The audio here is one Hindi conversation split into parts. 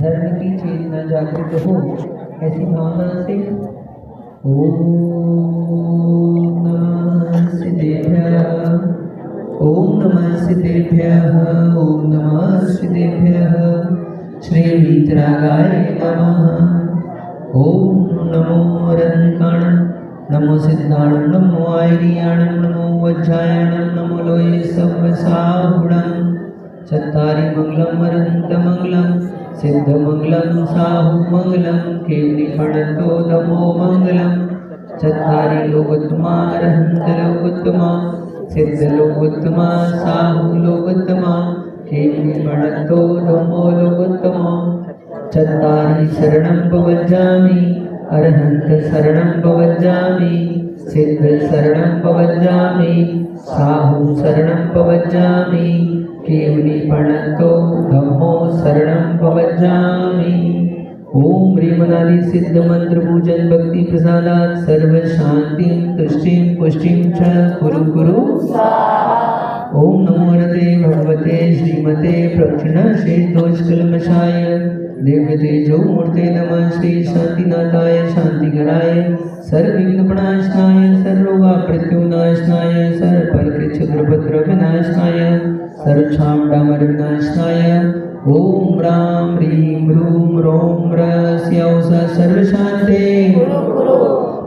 धर्म की चेतना जागृत हो, ऐसी भावना से ओम नमः सिद्धेभ्यः, ओम नमः सिद्धेभ्यः, ओम नमः सिद्धेभ्यः, श्री वीतरागाय नमः। ओम नमो रंकाणं, नमो सिद्धाणं, नमो आयर्याणं, नमो वज्रायणं, नमो लोये सव्वसाहुणं। चत्तारि मंगलं वरन्तमंगलं, सिद्धमंगलं साहुमंगलं, केवलीपणतो धमो मंगलं। चत्तारि लोकोत्तमा अरहन्त लोकोत्तमा, सिद्धलोकोत्तमा साहुलोकोत्तमा, केवलीपणतो धमो लोकोत्तमा। चत्तारि शरणं भवज्जामि, अरहन्त शरणं भवज्जामि, सिद्ध शरणं भवज्जामि, साहु शरणं भवज्जामि, केवलीपणतो धम्मो शरणं भवज्जामि। ओम ह्रीमनादि सिद्ध मंत्र पूजन भक्ति प्रसादात् सर्व शांतिं तुष्टिं पुष्टिं च कुरु कुरु। ओम नमो रते भगवते श्रीमते प्रक्षिणशीतोष्कल्मषाय दिव्य तेजो मूर्ते नमः। श्री शांतिनाथाय शांतिकराय सर्वविघ्नप्रणाशनाय सर्वरोगाप्रत्युनाशनाय सर्वपरकृच्छुद्रपद्रविनाशनाय सर्वक्षामडामरविनाशनाय ओम राम ह्रीं रूं रों ह्रस्यौ स सर्वशान्ते।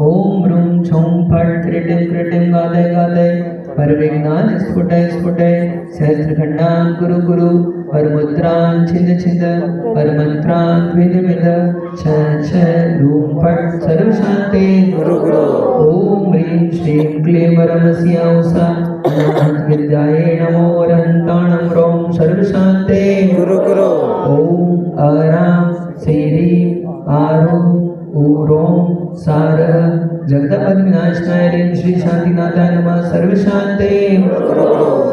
ओम रूं छौं फट् क्रीटिं क्रीटिं गादय गादय परविघ्नान् स्फुटय स्फुटय सहस्रखण्डान् कुरु कुरु परमुद्रान् छिन्द छिन्द परमन्त्रान् विद विद छ छ रूं फट् सर्वशान्ते गुरु गुरु। ओम ह्रीं श्रीं क्लीं वरमस्यौ स विद्याये नमो अरहन्ताणं रों सर्वशान्ते गुरु गुरु। ओम अरां श्रीं आरुं ऊरों सारः जगदपद्विनाशनाय ह्रीं श्री शांतिनाथाय नमः सर्वशान्ते।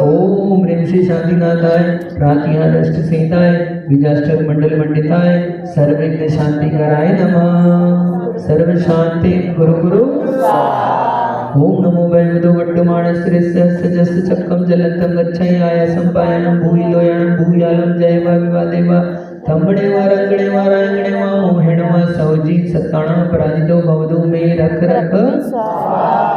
ओम ह्रीं श्री शांतिनाथाय प्रातिहार अष्ट संहिताय बीजाष्टक मंडल मंडिताय सर्वविघ्न शांतिकराय नमः सर्वशान्ते गुरु गुरु। ओम नमो वैवदो वड्डमानस्त्रिस्य सजस्य चक्रम जलंतं गच्छय आयासं पायानं भूय लोयानं भूयालं जय वा विवादेवा तंबड़े वा रंगड़े वा रांगड़े वा मोहेण वा सौजी सत्ताणं पराजितो भवदो मे रख रख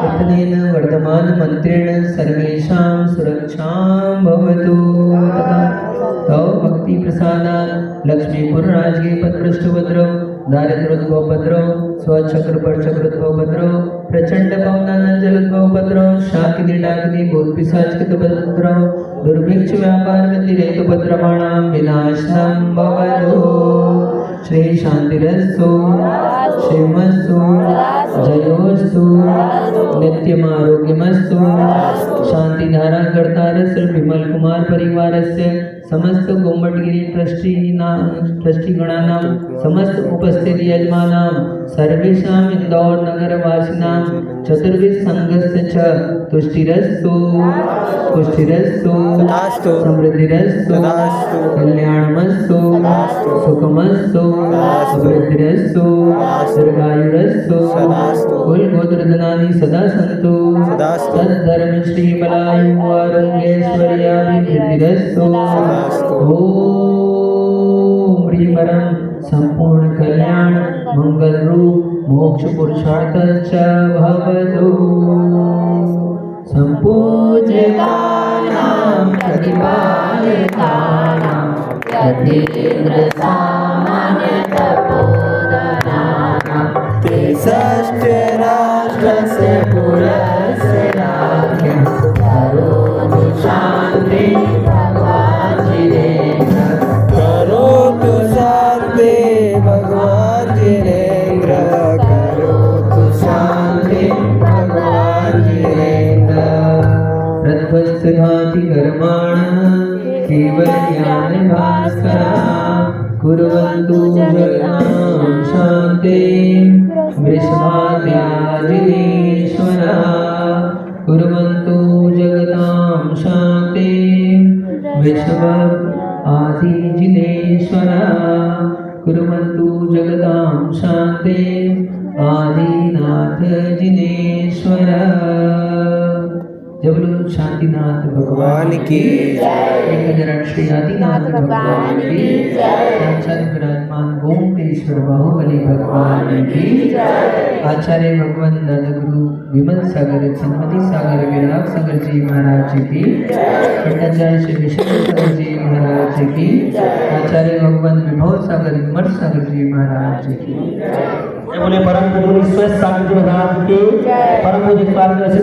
इतनेन वर्धमान मंत्रेण सर्वेषां सुरक्षां भवतु। तव भक्ति प्रसादात् लक्ष्मीपुर राजगे पदपृष्ठभद्रो दारिद्रोद्भवभद्रो स्वचक्रपरचक्रोद्भवभद्रो प्रचंड पवनानंजलोद्भवभद्रो शाकिनी डाकिनी भूतपिशाचकृतभद्रो दुर्भिक्ष व्यापार गतिरेतुभद्रमाणां विनाशनं भवतु। श्री शांतिरस्तु श्रीमस्तु जयोस्तु नित्यमारोग्यमस्तु। शांतिधारा कर्तारस्य विमल कुमार परिवारस्य समस्त गोमटगिरी ट्रस्टीगणानां समस्त उपस्थित यजमानां सर्वेषां इंदौर नगरवासिनां चतुर्विध संघस्य च तुष्टिरस्तु पुष्टिरस्तु समृद्धिरस्तु कल्याणमस्तु सुखमस्तु समृद्धिरस्तु दीर्घायुरस्तु कुलगोत्रधनानि सदा सन्तु तद्धर्म श्री बलायु आरोग्यैश्वर्याभिवृद्धिरस्तु। ओम ह्रीं संपूर्ण कल्याण मंगल रूप मोक्ष पुरुषार्थ च भवतु। संपूज्यतानां प्रतिपादितानां यतीन्द्र सामान्य तपोधनानां त्रिषष्ट्य राष्ट्रस्य पुरस्य राज्ञं करोतु शान्ति भगवान् जिनेन्द्र करोतु शान्ति भगवान् जिनेन्द्र करोतु शान्ति भगवान् जिनेन्द्र। प्रध्वस्तघाति कर्माणः केवल ज्ञान भास्करा कुर्वन्तु जगतां शान्तिं वृषभाद्याजिनेश्वरा कुर्वन्तु जगतां शान्तिं वृषभादिजिनेश्वरा कुर्वन्तु जगतां शान्तिं आदिनाथ जिनेश्वरा। जब लोग शांतिनाथ भगवान की जय, एक श्री आदिनाथ भगवान की जय, विराजमान ईश्वर बाहुबली भगवान की। आचार्य भगवान दादागुरु विमल सागर सन्मति सागर विराग सागर जी महाराज की। पंडाचार्य श्री विष्णु सागर जी महाराज की। आचार्य भगवान विभव सागर विमल सागर जी महाराज की। बोले परम पूज्य विश्वेश सागर जी महाराज की। परम पूज्य